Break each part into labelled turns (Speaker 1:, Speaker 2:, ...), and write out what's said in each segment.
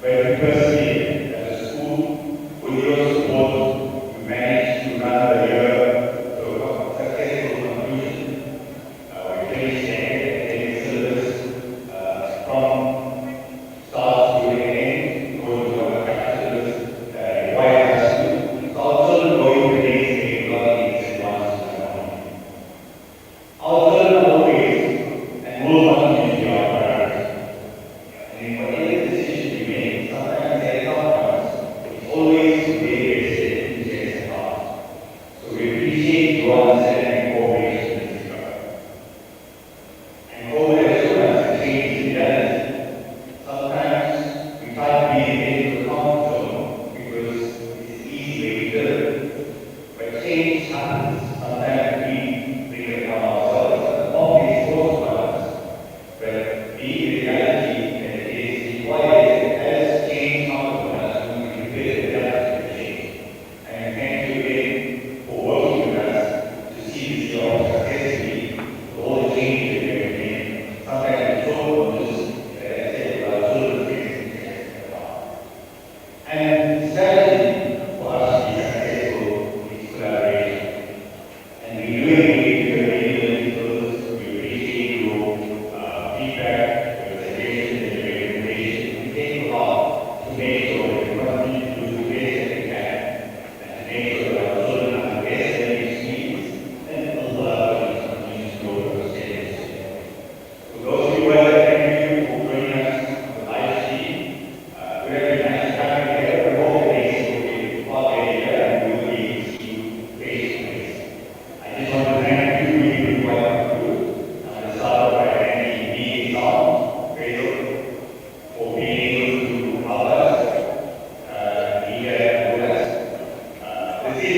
Speaker 1: But because as a school, with your support, we managed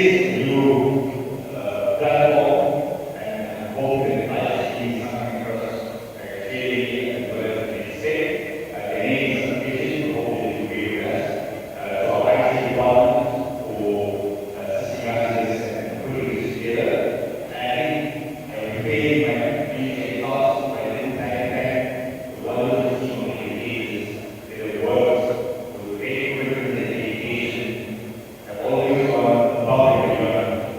Speaker 1: is a new platform, and I'm hoping I see something across clearly as well as they say. The name is sufficient, hopefully to be with us. So I see department for assisting us in this and putting this together. And I prepared my PhD class by then back the wonderful team of educators that works with very equipment and education have always gone above and beyond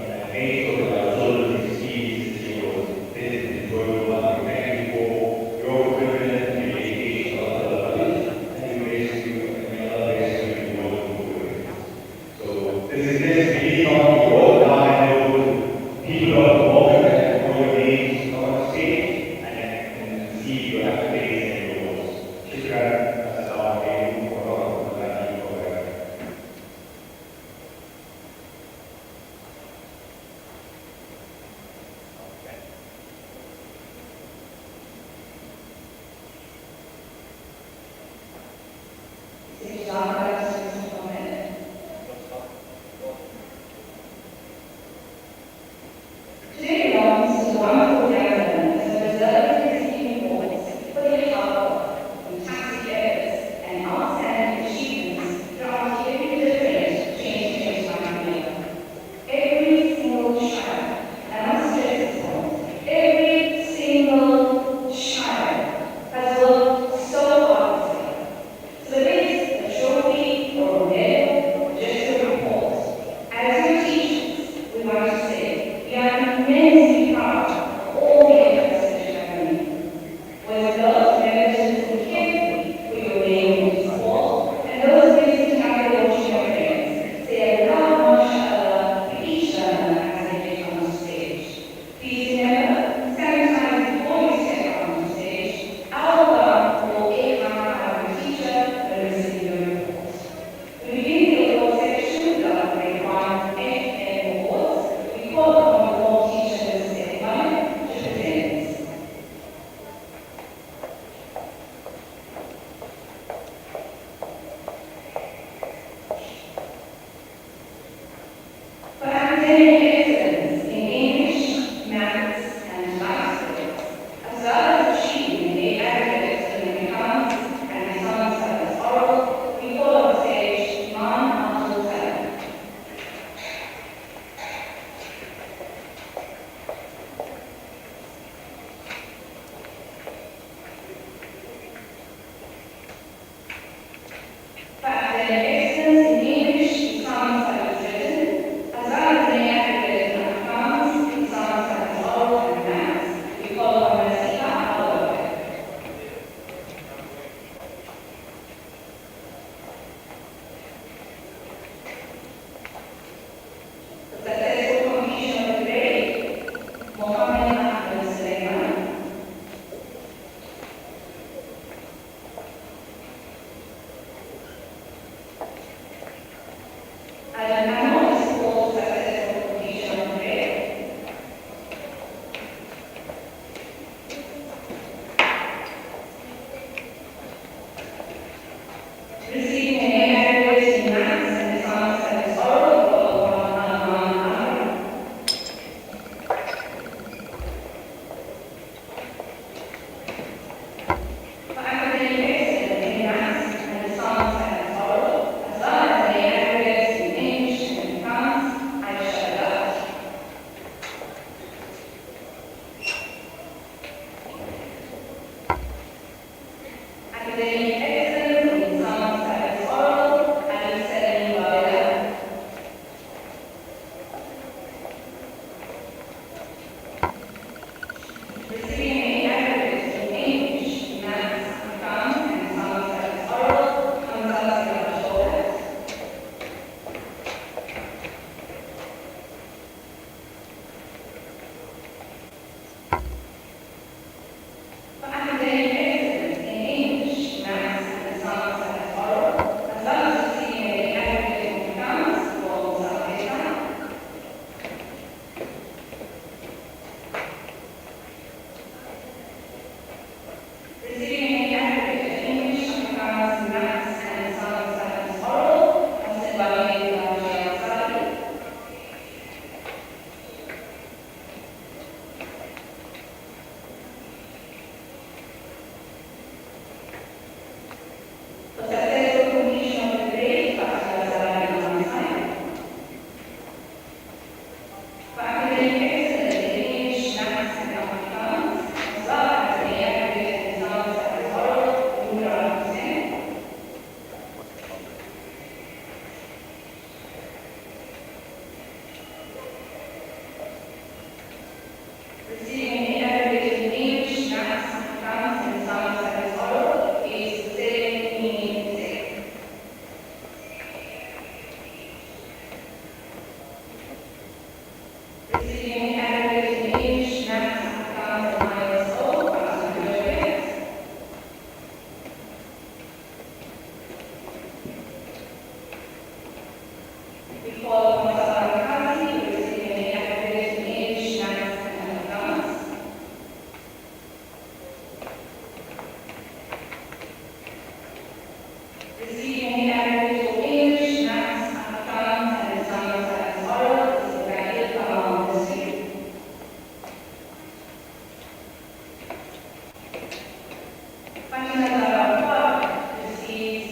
Speaker 2: Receiving aggregate in English, Maths, Accounts, and ISO, past graduates. We call upon Sarah Kasi, receiving aggregate in English, Maths, and Accounts. Receiving aggregate in English, Maths, Accounts, and Science as oral is the graduate Kamal Nasir. Fatima Zara receives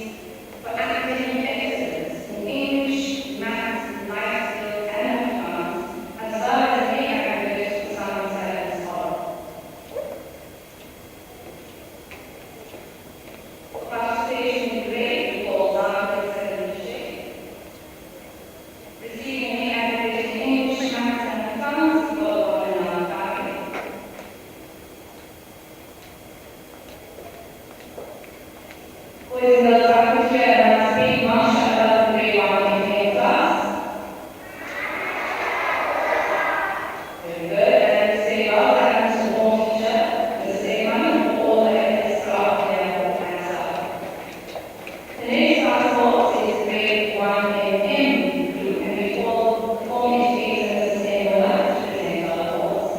Speaker 2: for academic excellence in English, Maths, life skills, and accounts, as well as A aggregate for science and oral. For participation in grade, we call down to receiving A aggregate in English, Maths, and accounts, we call on an target. Who is the faculty and speak Mashallah grade 1 in class? Very good. And say well and support teacher, the same one for all the staff there and staff. The next class box is grade 1 M group, and we call the form education and sustainable life to present our course.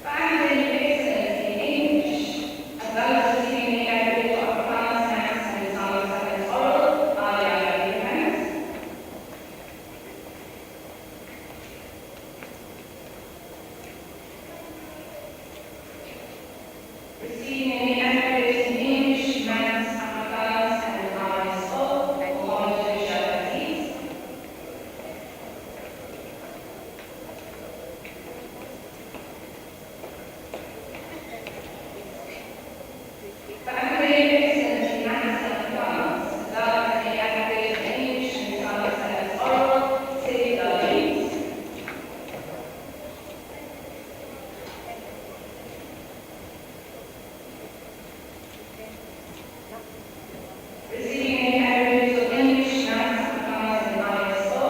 Speaker 2: Academic excellence in English, as well as receiving the aggregate of accounts, maths, and science and oral, are the aggregate. Receiving the aggregate in English, Maths, Accounts, and ISO, for monetary strategies. For academic excellence in Maths and Accounts, as well as the aggregate in English and science and oral, city learnings. Receiving the aggregate of English, Maths, Accounts, and ISO,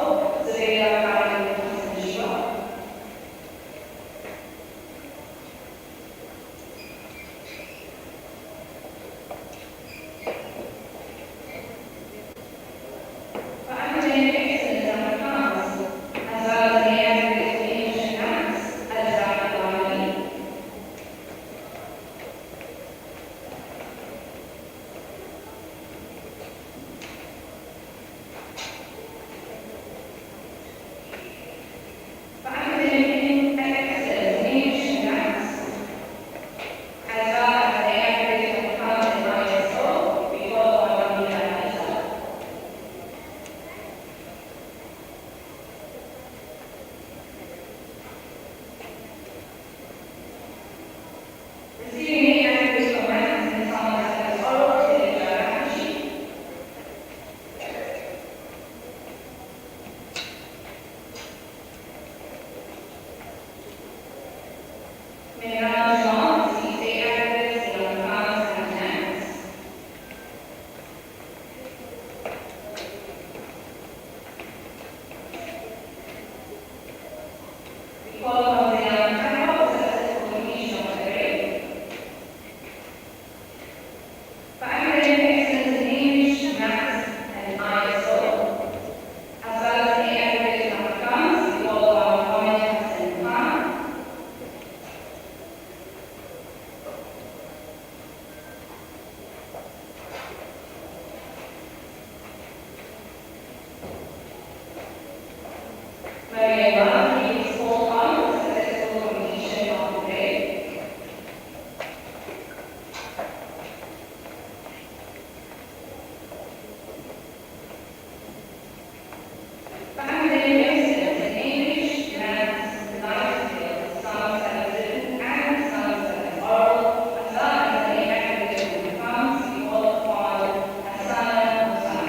Speaker 2: Zubaida Khalid Hassan Shah. For academic excellence and accounts, as well as the aggregate in English and Maths, Al-Zaki Lawani. For academic excellence in English and Maths, as well as the aggregate of accounts and ISO, we call on Amina Al-Isa. Receiving the aggregate of Maths and science and oral, Khadija Rahashi. Mehran Jean receives the aggregates in accounts and maths. We call upon Zilan Kaka for successful completion of the grade. For academic excellence in English, Maths, and ISO, as well as the aggregate of accounts, we call upon Mohammed Hassan Khan. Maria Wan leads all on for successful completion of the grade. For academic excellence in English, Maths, life skills, science and written, and science and oral, as well as the aggregate of accounts, we call upon Hassan Hussain.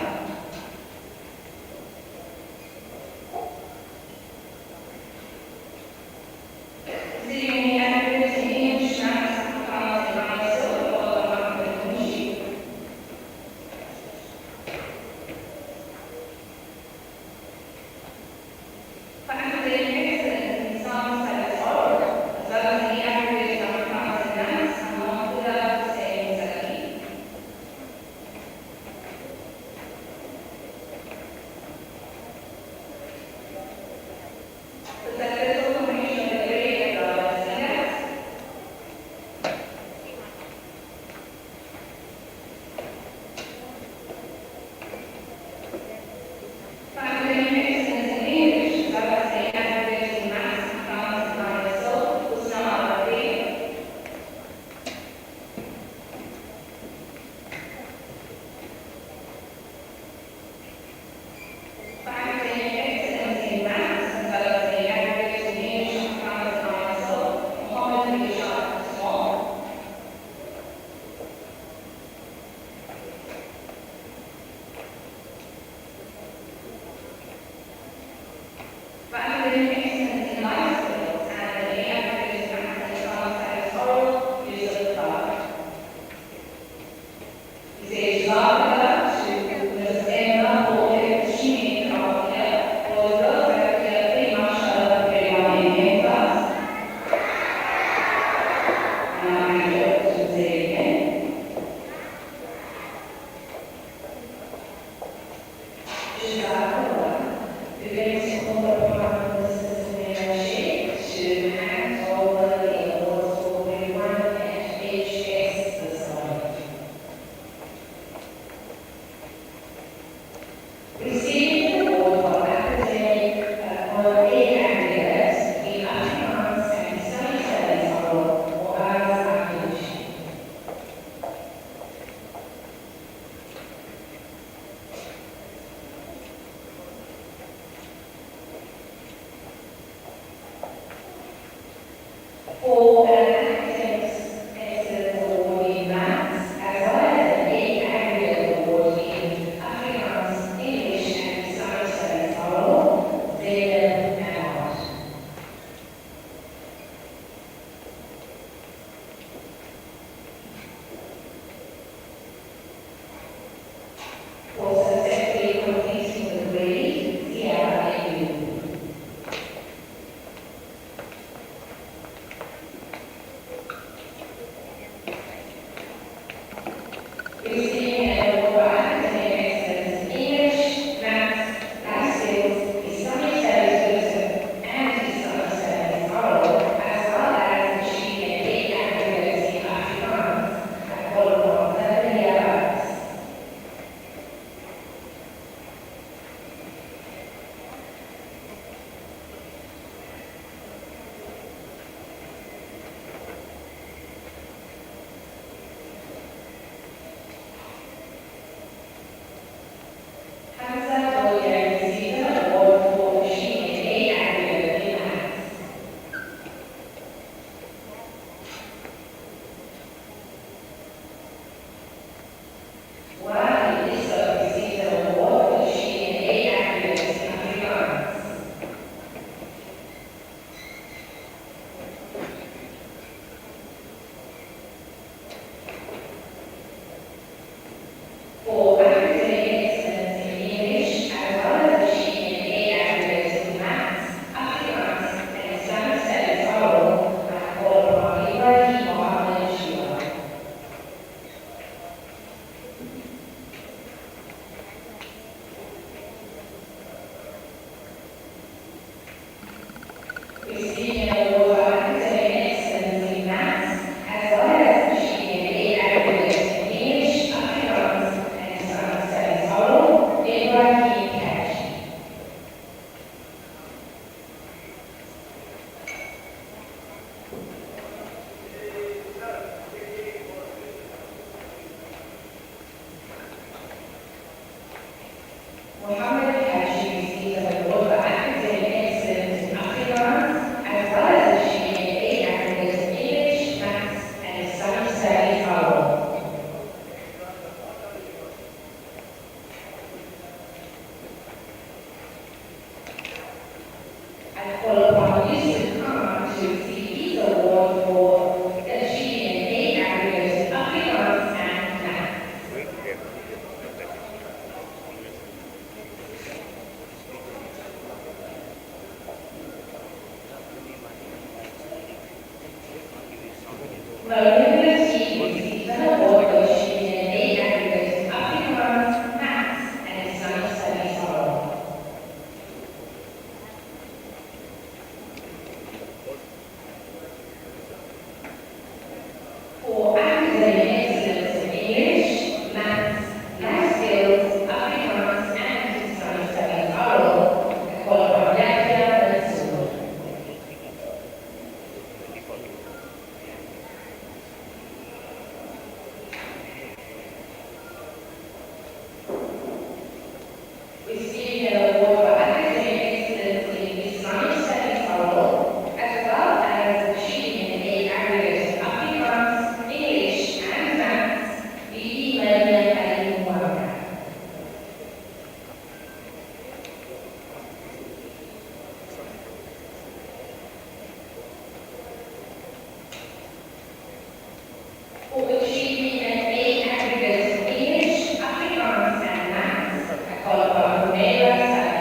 Speaker 2: For an academics excellence award in maths, as well as an A aggregate award in Afrikaans, English, and Islamic studies are all Zainab and Art. For successfully completing the grade, Sierra and you. Receiving an award for academic excellence in English, maths, life skills, Islamic studies wisdom, and Islamic studies oral, as well as achieving an A aggregate in Afrikaans at Colorado Awards. Hamza Dolia received an award for achieving an A aggregate in maths. Wahid Issa received an award for achieving an A aggregate in Afrikaans. For academic excellence in English, as well as achieving an A aggregate in maths, Afrikaans, and Islamic studies oral, I call upon Ibrahim Mohammed Shua. Receiving an award for academic excellence in maths, as well as achieving an A aggregate in English, Afrikaans, and Islamic studies oral, Ibrahim Kashi. Muhammad Kashi received an award for academic excellence in Afrikaans, as well as achieving an A aggregate in English, maths, and Islamic studies oral. I call upon Yusuf Khan to receive his award for achieving an A aggregate in Afrikaans and maths. Maulana Rashid received an award for achieving an A aggregate in Afrikaans, maths, and Islamic studies oral. For academic excellence in English, maths, life skills, Afrikaans, and Islamic studies oral, I call upon Yahya Mansour. Receiving an award for academic excellence in Islamic studies oral, as well as achieving an A aggregate in Afrikaans, English, and maths, Bibi Maryam Ali Muhammad. For achieving an A aggregate in English, Afrikaans, and maths, I call upon Humaira Sadi.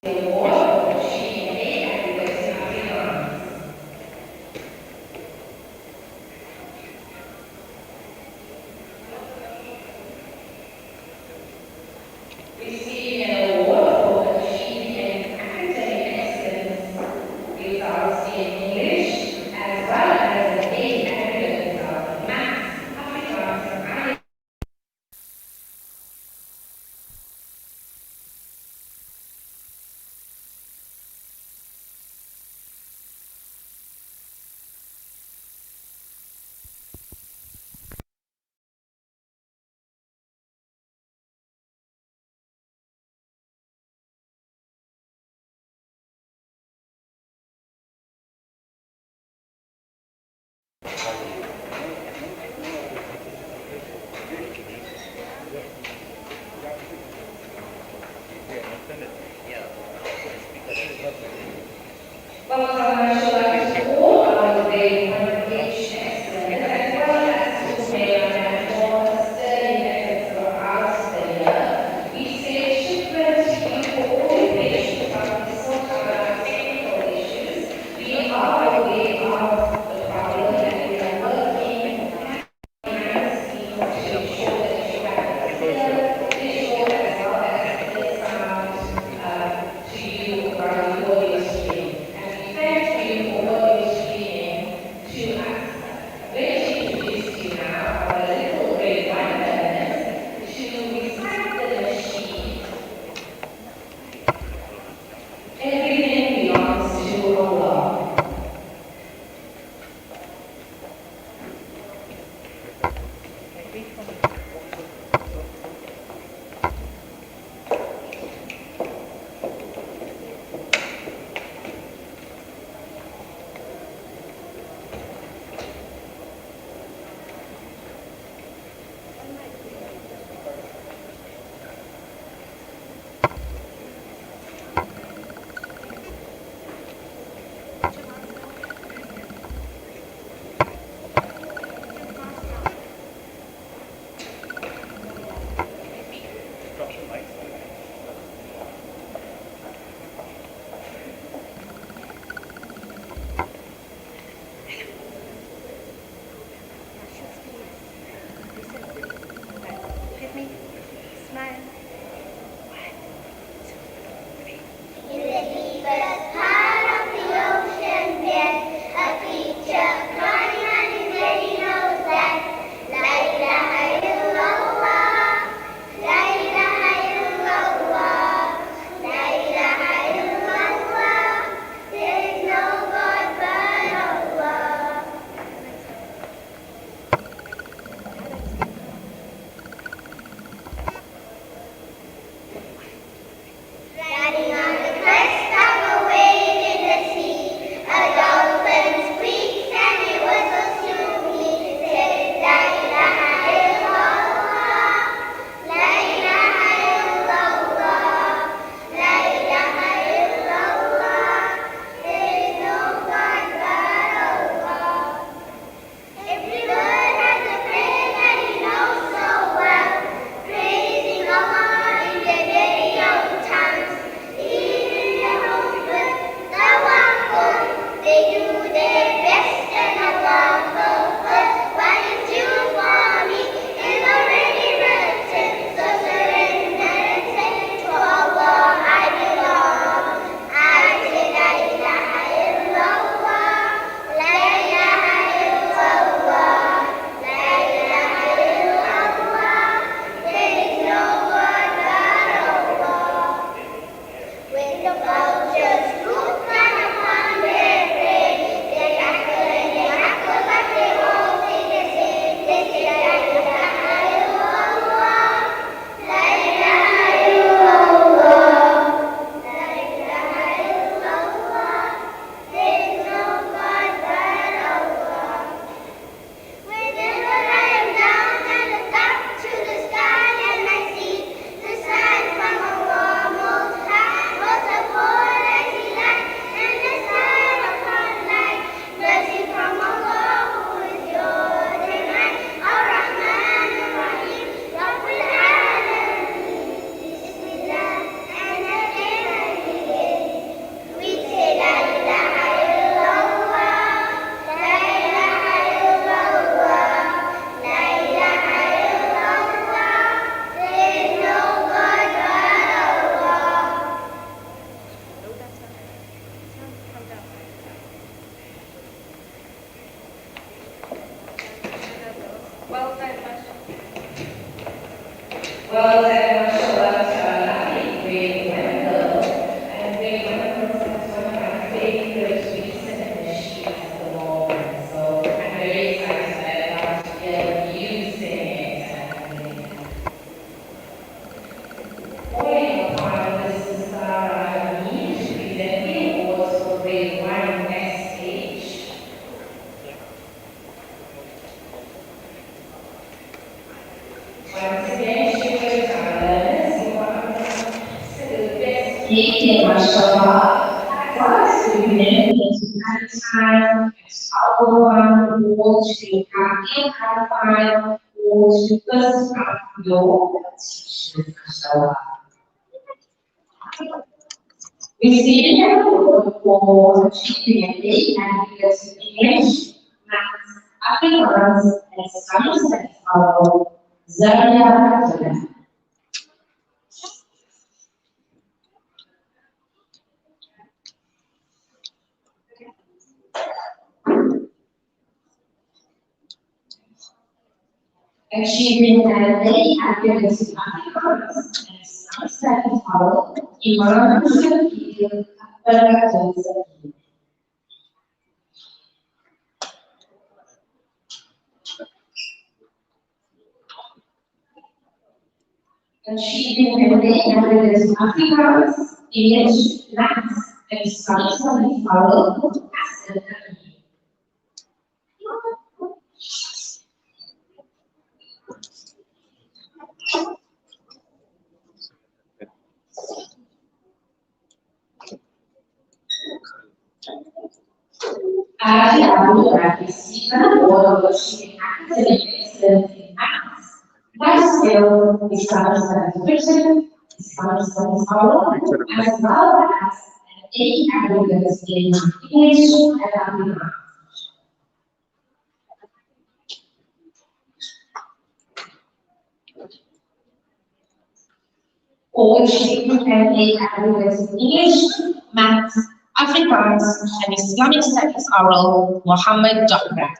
Speaker 2: The award for achieving an A aggregate in Afrikaans. Receiving an award for achieving an academic excellence results in English, as well as an A aggregate result Well, then, mashallah, great mental, and great mental is one of my favorite recent initiatives at the moment. So I'm very excited about using it and following upon this need to present the awards for grade 1 next stage. Once again, shukr to our learners who are the best. Mashallah. First, we begin with time, one, or to have time, or to first have your teacher. Mashallah. We see an award for achieving an A and because English, Maths, Afrikaans, and Islamic studies are Zaria. Achieving an A and because Afrikaans and Islamic studies are Imam Shakir Abdul. Achieving an A and because Afrikaans, English, Maths, and Islamic studies are I have received an award for achieving academic excellence in Maths, life skills, Islamic studies fiction, Islamic studies oral, as well as an A aggregate in English and Afrikaans. Or achieving an A aggregate in English, Maths, Afrikaans, and Islamic studies oral, Muhammad Jahrat.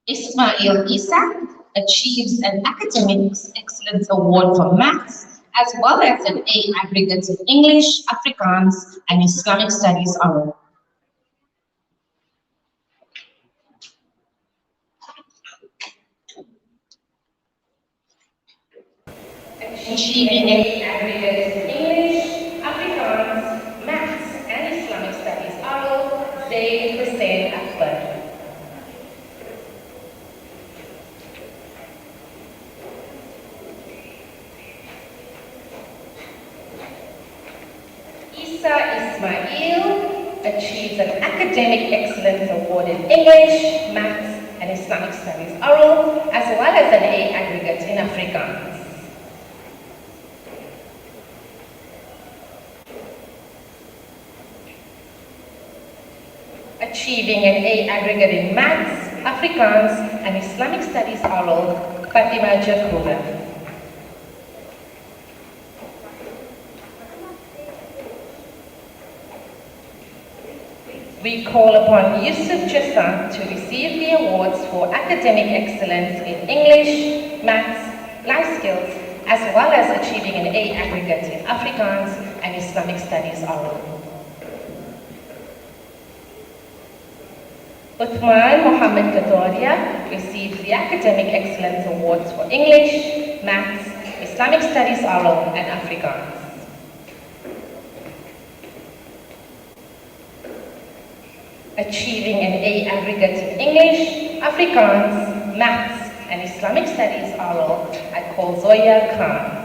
Speaker 2: Ismail Isa achieves an academic excellence award for Maths, as well as an A aggregate in English, Afrikaans, and Islamic studies oral. Achieving an A aggregate in English, Afrikaans, Maths, and Islamic studies oral, Zaid Hussein Akbar. Isa Ismail achieves an academic excellence award in English, Maths, and Islamic studies oral, as well as an A aggregate in Afrikaans. Achieving an A aggregate in Maths, Afrikaans, and Islamic studies oral, Fatima Jacoba. We call upon Yusuf Jassan to receive the awards for academic excellence in English, Maths, life skills, as well as achieving an A aggregate in Afrikaans and Islamic studies oral. Uthman Mohammed Kadoria receives the Academic Excellence Awards for English, Maths, Islamic Studies Oral, and Afrikaans. Achieving an A aggregate in English, Afrikaans, Maths, and Islamic Studies Oral, I call Zoya Khan.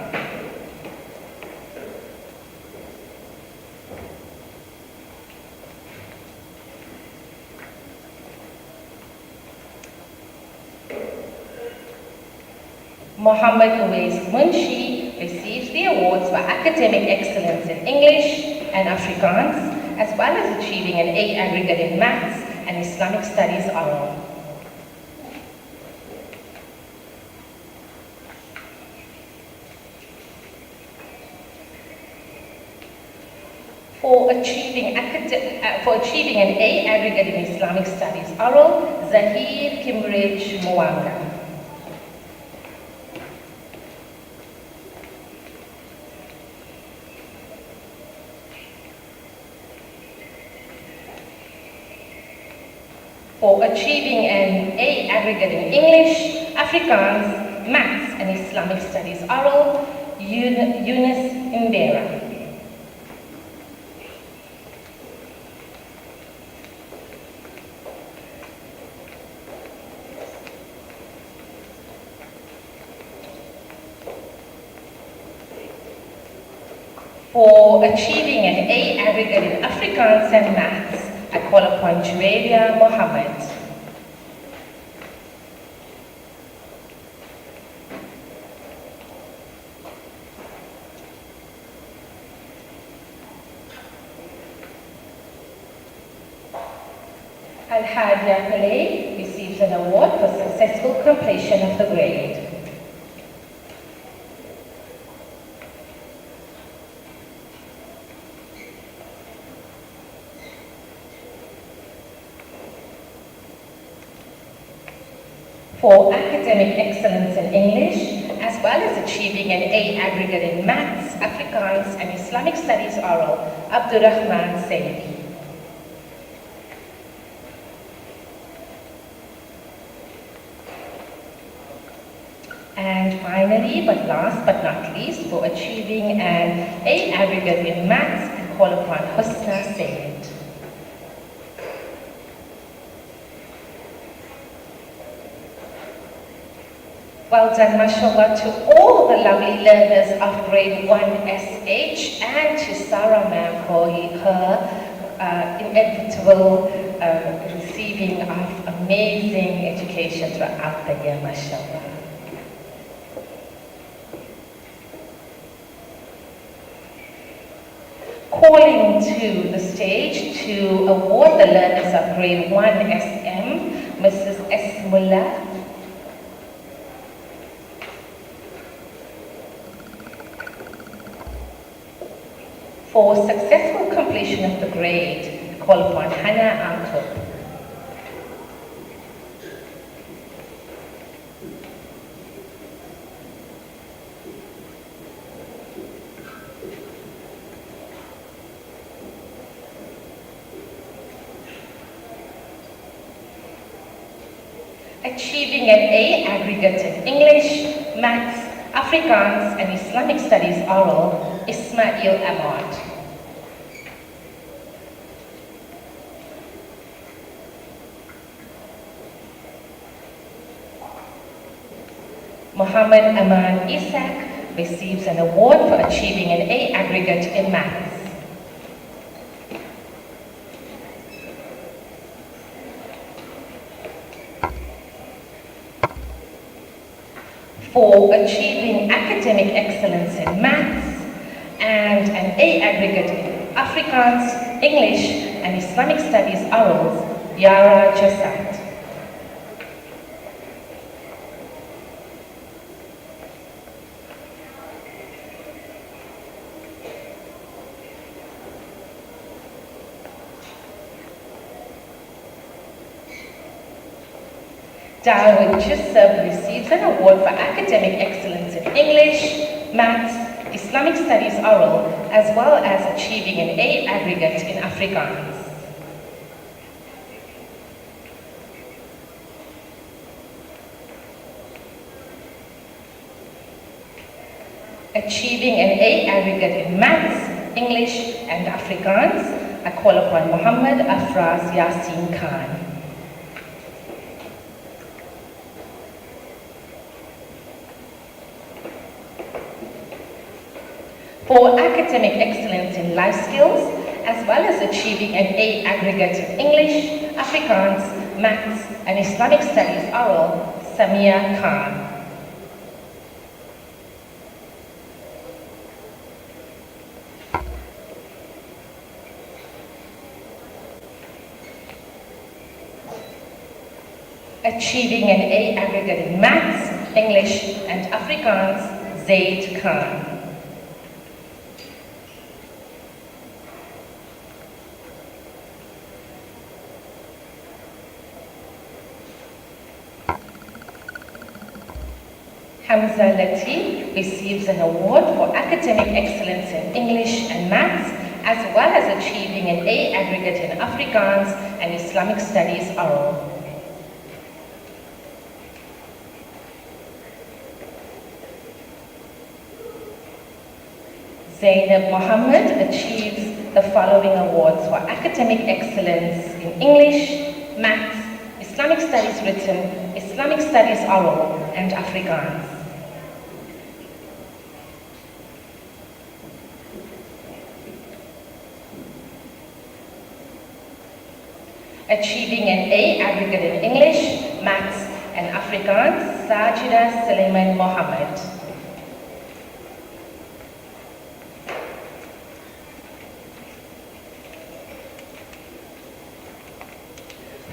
Speaker 2: Mohammed Uwais Munshi receives the awards for academic excellence in English and Afrikaans, as well as achieving an A aggregate in Maths and Islamic Studies oral.
Speaker 3: For achieving an A aggregate in Islamic Studies Oral, Zahir Kimrich Mwanga. For achieving an A aggregate in English, Afrikaans, Maths and Islamic Studies Oral, Yunus Imbera. For achieving an A aggregate in Afrikaans and Maths, I call upon Juwalia Mohammed. Al-Hadia Pillay receives an award for successful completion of the grade. For academic excellence in English, as well as achieving an A aggregate in Maths, Afrikaans and Islamic Studies Oral, Abdurrahman Saidi. And finally, but last but not least, for achieving an A aggregate in Maths, I call upon Husna Said. Well done, mashallah, to all the lovely learners of grade 1 SH and to Sarah ma'am for her inevitable receiving of amazing education throughout the year, mashallah. Calling to the stage to award the learners of grade 1 SM, Mrs. S. Mullah. For successful completion of the grade, call upon Hannah Ankub. Achieving an A aggregate in English, Maths, Afrikaans and Islamic Studies Oral, Ismail Ahmad. Muhammad Aman Isak receives an award for achieving an A aggregate in Maths. For achieving academic excellence in Maths and an A aggregate in Afrikaans, English and Islamic Studies Orals, Yara Jasad. Darwin Jisab receives an award for academic excellence in English, Maths, Islamic Studies Oral, as well as achieving an A aggregate in Afrikaans. Achieving an A aggregate in Maths, English and Afrikaans, I call upon Muhammad Afraz Yasin Khan. For academic excellence in life skills, as well as achieving an A aggregate in English, Afrikaans, Maths and Islamic Studies Oral, Samia Khan. Achieving an A aggregate in Maths, English and Afrikaans, Zaid Khan. Hamza Latif receives an award for academic excellence in English and Maths, as well as achieving an A aggregate in Afrikaans and Islamic Studies oral. Zainab Mohammed achieves the following awards for academic excellence in English, Maths, Islamic Studies written, Islamic Studies oral, and Afrikaans. Achieving an A aggregate in English, Maths, and Afrikaans, Sajida Suleiman Mohammed.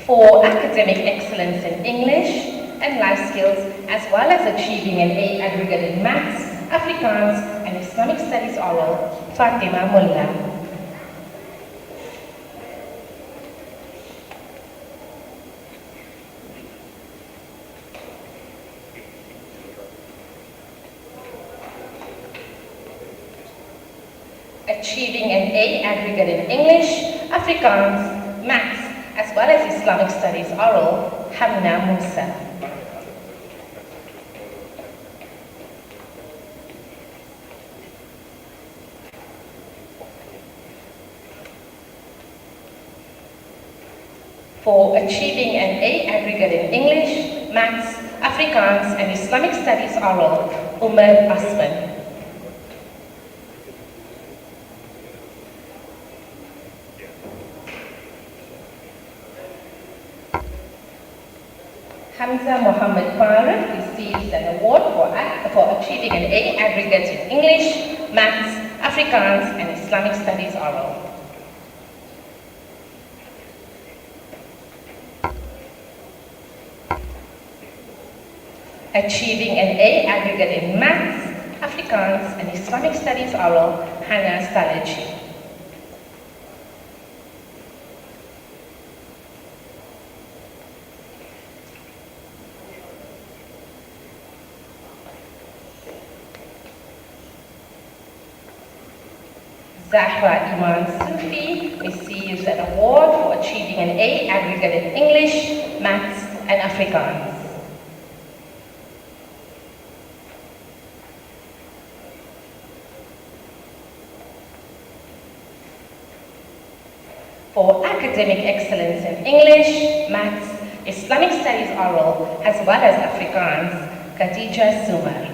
Speaker 3: For academic excellence in English and life skills, as well as achieving an A aggregate in Maths, Afrikaans, and Islamic Studies oral, Fatima Mullah. Achieving an A aggregate in English, Afrikaans, Maths, as well as Islamic Studies oral, Hamna Musa. For achieving an A aggregate in English, Maths, Afrikaans, and Islamic Studies oral, Umar Asman. Hamza Mohammed Farah receives an award for achieving an A aggregate in English, Maths, Afrikaans, and Islamic Studies oral. Achieving an A aggregate in Maths, Afrikaans, and Islamic Studies oral, Hannah Salachi. Zahra Iman Sufi receives an award for achieving an A aggregate in English, Maths, and Afrikaans. For academic excellence in English, Maths, Islamic Studies oral, as well as Afrikaans, Khadija Sumar.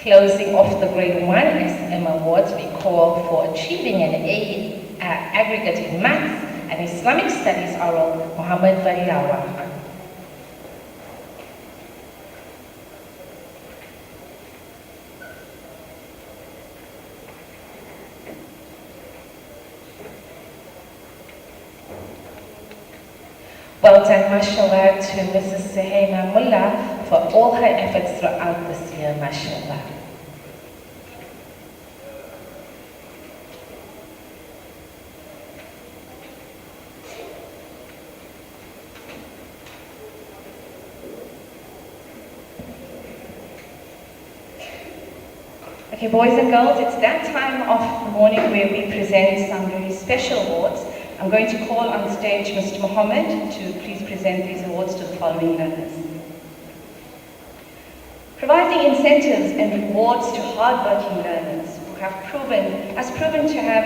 Speaker 3: Closing off the Grade 1 SM Awards, we call for achieving an A aggregate in Maths and Islamic Studies oral, Muhammad Bariawa. Well done, mashallah, to Mrs. Suhaima Mullah for all her efforts throughout this year, mashallah. Okay, boys and girls, it's that time of the morning where we present some very special awards. I'm going to call on stage Mr. Mohammed to please present these awards to the following learners. Providing incentives and rewards to hard-working learners who have proven to have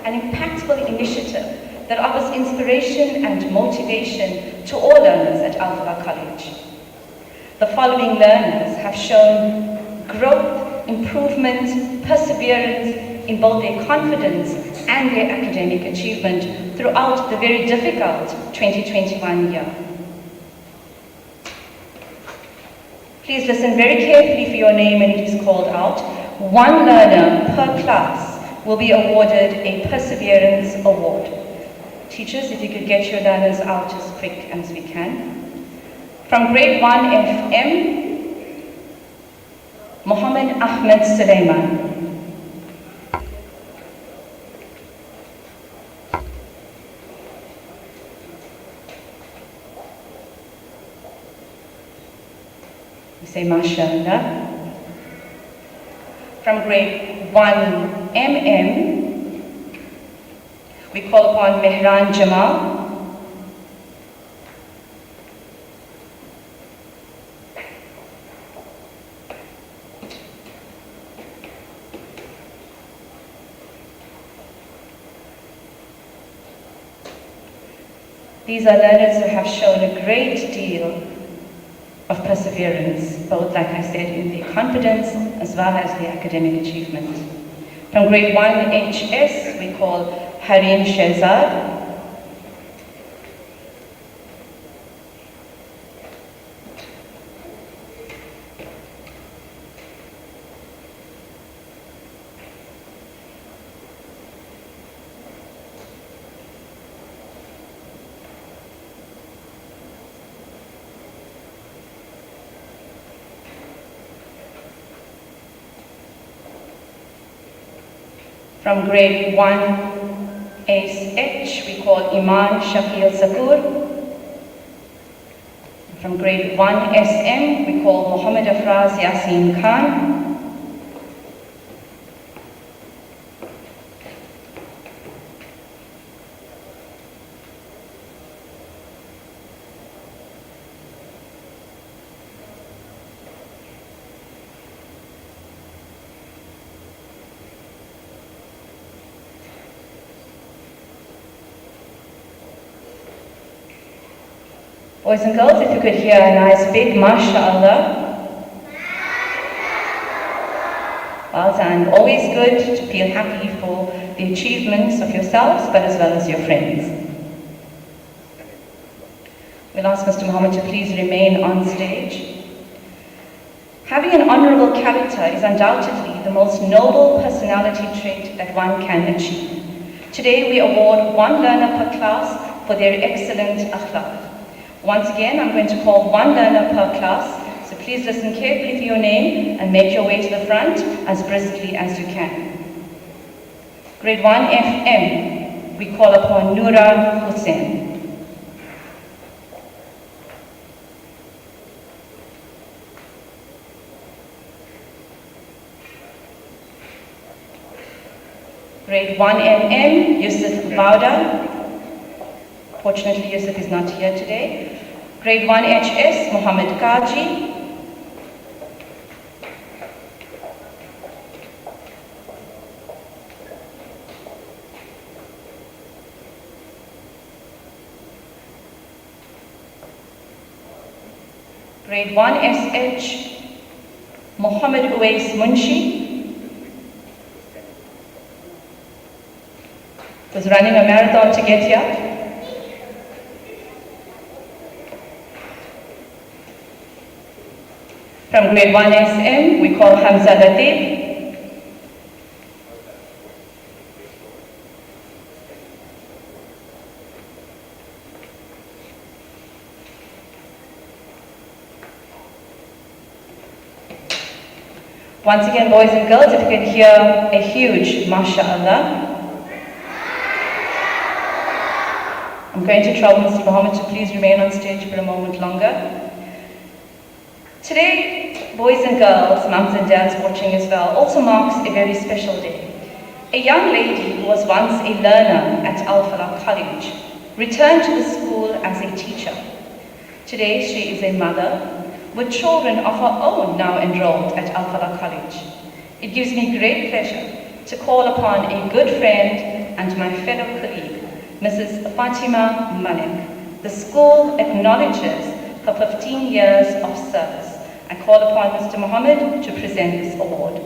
Speaker 3: an impactful initiative that offers inspiration and motivation to all learners at Al-Falah College. The following learners have shown growth, improvement, perseverance in both their confidence and their academic achievement throughout the very difficult 2021 year. Please listen very carefully for your name when it is called out. One learner per class will be awarded a Perseverance Award. Teachers, if you could get your learners out as quick as we can. From Grade 1 FM, Mohammed Ahmed Suleiman.
Speaker 4: Say mashallah. From grade 1 MM, we call upon Mehran Jamal. These are learners who have shown a great deal of perseverance, both, like I said, in their confidence as well as their academic achievement. From grade 1 HS, we call Harim Shehzad. From grade 1 ACE, we call Iman Shakil Zakur. From grade 1 SM, we call Muhammad Afraz Yasin Khan. Boys and girls, if you could hear a nice big mashallah. Well done. Always good to feel happy for the achievements of yourselves, but as well as your friends. We'll ask Mr. Muhammad to please remain on stage. Having an honorable character is undoubtedly the most noble personality trait that one can achieve. Today we award one learner per class for their excellent akhlaq. Once again, I'm going to call one learner per class, so please listen carefully to your name and make your way to the front as briskly as you can. Grade 1 FM, we call upon Noura Hussain. Grade 1 MM, Yusuf Bauda. Fortunately, Yusuf is not here today. Grade 1 HS, Muhammad Kaji. Grade 1 SH, Muhammad Uwais Munshi. Was running a marathon to get here. From grade 1 SM, we call Hamza Latif. Once again, boys and girls, if you can hear a huge mashallah. I'm going to trouble Mr. Muhammad to please remain on stage for a moment longer. Today, boys and girls, mums and dads watching as well, also marks a very special day. A young lady who was once a learner at Al-Falah College returned to the school as a teacher. Today, she is a mother with children of her own now enrolled at Al-Falah College. It gives me great pleasure to call upon a good friend and my fellow colleague, Mrs. Fatima Malik. The school acknowledges her 15 years of service. I call upon Mr. Muhammad to present this award.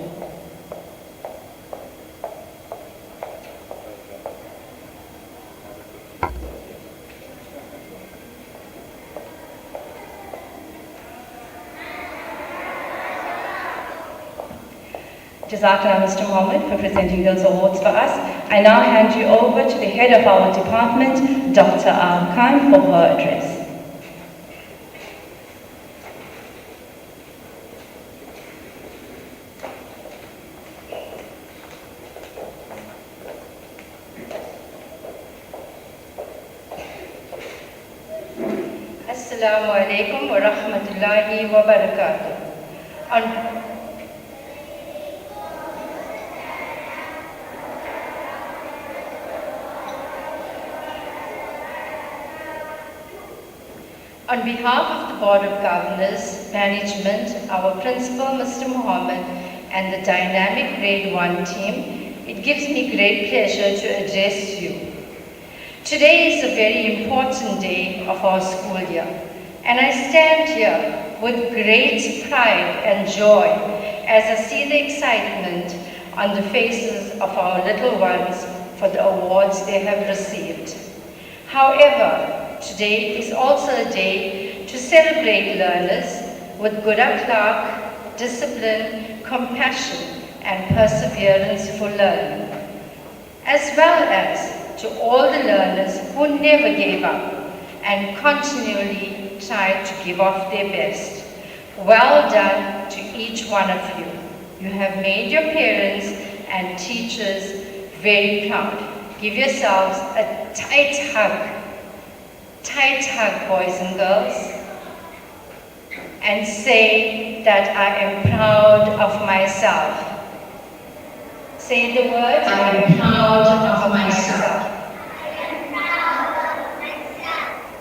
Speaker 4: Jazakallah, Mr. Muhammad, for presenting those awards for us. I now hand you over to the head of our department, Dr. Al Khan, for her address.
Speaker 5: Assalamu alaikum wa rahmatullahi wa barakatuh.
Speaker 3: On On behalf of the Board of Governors, management, our principal, Mr. Mohammed, and the dynamic Grade 1 team, it gives me great pleasure to address you. Today is a very important day of our school year, and I stand here with great pride and joy as I see the excitement on the faces of our little ones for the awards they have received. However, today is also a day to celebrate learners with good akhlaq, discipline, compassion, and perseverance for learning, as well as to all the learners who never gave up and continually tried to give off their best. Well done to each one of you. You have made your parents and teachers very proud. Give yourselves a tight hug. Tight hug, boys and girls, and say that I am proud of myself. Say the word, I am proud of myself.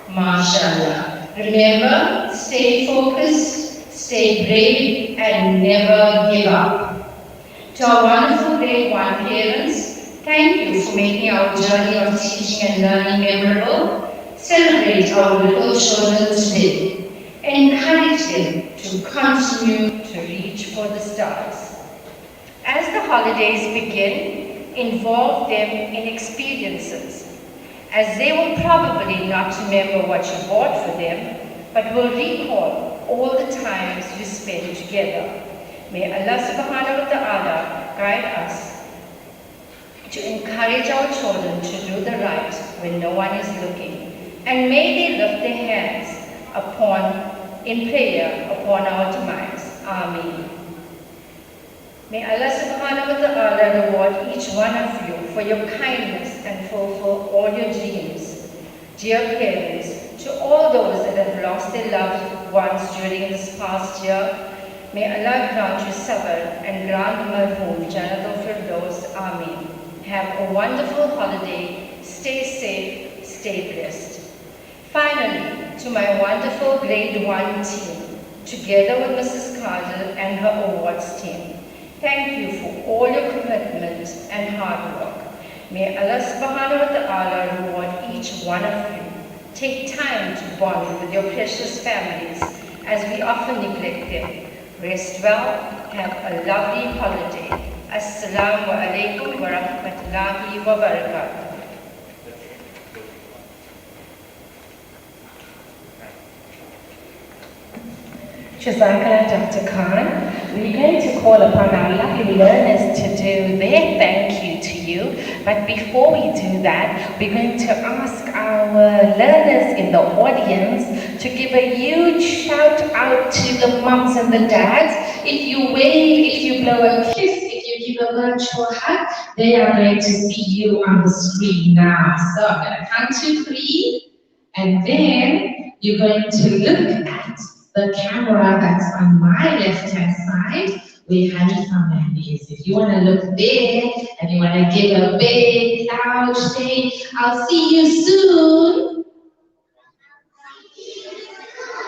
Speaker 3: MashaAllah. Remember, stay focused, stay brave, and never give up. To our wonderful Grade 1 parents, thank you for making our journey of teaching and learning memorable. Celebrate our little children today. Encourage them to continue to reach for the stars. As the holidays begin, involve them in experiences, as they will probably not remember what you bought for them, but will recall all the times you spent together. May Allah subhanahu wa ta'ala guide us to encourage our children to do the right when no one is looking. And may they lift their hands in prayer upon our demise. Ameen. May Allah subhanahu wa ta'ala reward each one of you for your kindness and fulfill all your dreams. Dear parents, to all those that have lost their loved ones during this past year, may Allah grant you sabr and grant marhum Jannatul Firdaus. Ameen. Have a wonderful holiday. Stay safe. Stay blessed. Finally, to my wonderful Grade 1 team, together with Mrs. Kajal and her awards team, thank you for all your commitment and hard work. May Allah subhanahu wa ta'ala reward each one of you. Take time to bond with your precious families as we often neglect them. Rest well. Have a lovely holiday. Assalamu alaikum wa rahmatullahi wa barakatuh. Jazakallah, Dr. Khan. We're going to call upon our lovely learners to do their thank you to you. But before we do that, we're going to ask our learners in the audience to give a huge shout out to the moms and the dads. If you wave, if you blow a kiss, if you give a virtual hug, they are going to see you on the screen now. So I'm going to count to 3, and then you're going to look at the camera that's on my left-hand side, where Hanifa Man is. If you want to look there and you want to give a big, loud say, I'll see you soon.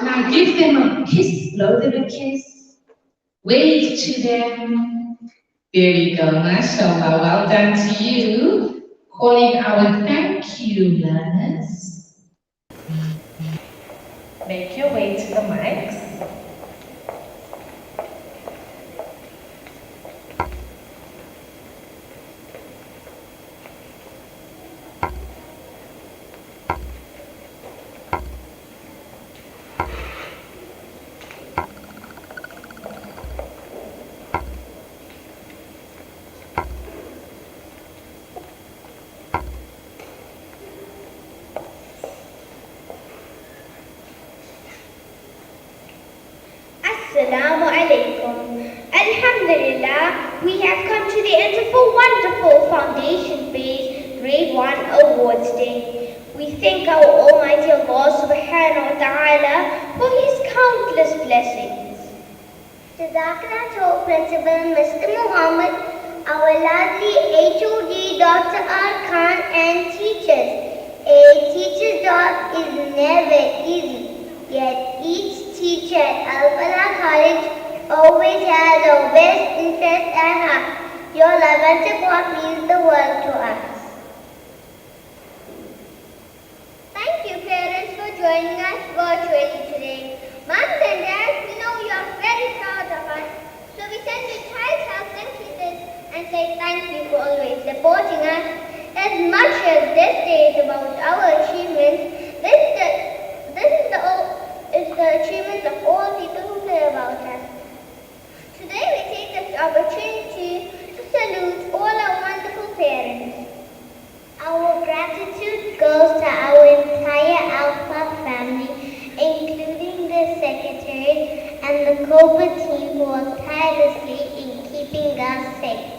Speaker 3: Now give them a kiss, blow them a kiss, wave to them. There we go, mashallah, well done to you. Calling our thank you learners. Make your way to the mics.
Speaker 5: Assalamu alaikum. Alhamdulillah, we have come to the end of a wonderful foundation-based Grade 1 Awards Day. We thank our Almighty Allah subhanahu wa ta'ala for His countless blessings. Jazakallah to Principal Mr. Muhammad, our lovely HOD Dr. R. Khan and teachers. A teacher's job is never easy, yet each teacher at Al-Falah College always has our best interest at heart. Your love and support means the world to us. Thank you, parents, for joining us virtually today. Moms and dads, we know you are very proud of us, so we send you child's health and kisses and say thank you for always supporting us. As much as this day is about our achievements, this is the achievements of all people who care about us. Today we take this opportunity to salute all our wonderful parents. Our gratitude goes to our entire Alpha family, including the secretary and the corporate team who work tirelessly in keeping us safe.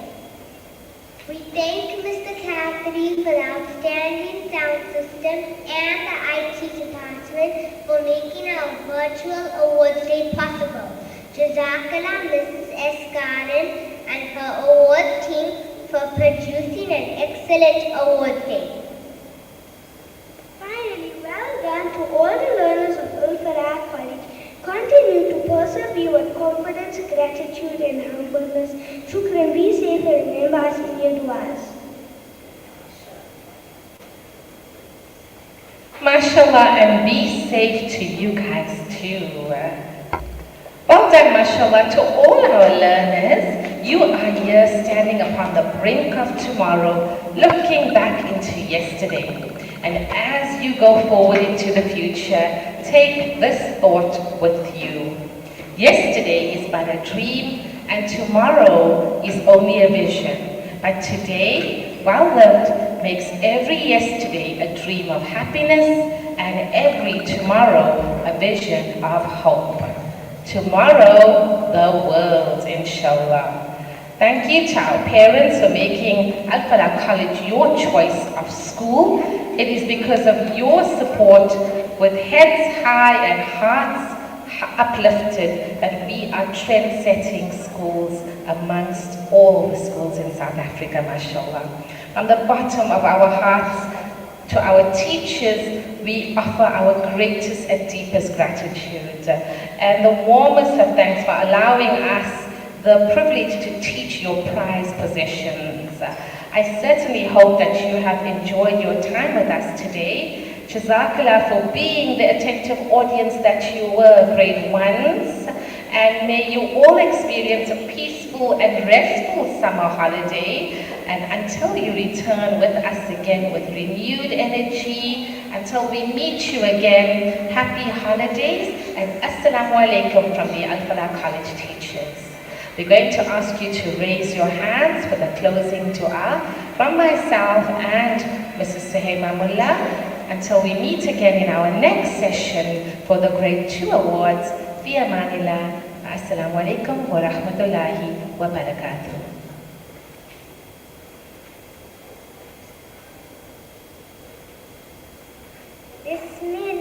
Speaker 5: We thank Mr. Cassidy for the outstanding sound system and the IT department for making our virtual awards day possible. Jazakallah Mrs. S. Garden and her award team for producing an excellent award day. Finally, well done to all the learners of Al-Falah College. Continue to persevere with confidence, gratitude and humbleness. Shukran, be safe and remember us in your du'as.
Speaker 3: MashaAllah, and be safe to you guys too. Well done, MashaAllah, to all our learners. You are here standing upon the brink of tomorrow, looking back into yesterday. And as you go forward into the future, take this thought with you. Yesterday is but a dream, and tomorrow is only a vision. But today, well lived, makes every yesterday a dream of happiness, and every tomorrow a vision of hope. Tomorrow, the world, inshallah. Thank you to our parents for making Al-Falah College your choice of school. It is because of your support, with heads high and hearts uplifted, that we are trend-setting schools amongst all the schools in South Africa, mashallah. From the bottom of our hearts, to our teachers, we offer our greatest and deepest gratitude and the warmest of thanks for allowing us the privilege to teach your prized possessions. I certainly hope that you have enjoyed your time with us today. Jazakallah for being the attentive audience that you were, grade ones. And may you all experience a peaceful and restful summer holiday. And until you return with us again with renewed energy, until we meet you again, happy holidays and Assalamu alaikum from the Al-Falah College teachers. We're going to ask you to raise your hands for the closing dua from myself and Mrs. Suhaima Mullah until we meet again in our next session for the Grade 2 Awards. Fi amanillah. Assalamu alaikum wa rahmatullahi wa barakatuh.
Speaker 5: Bismillah.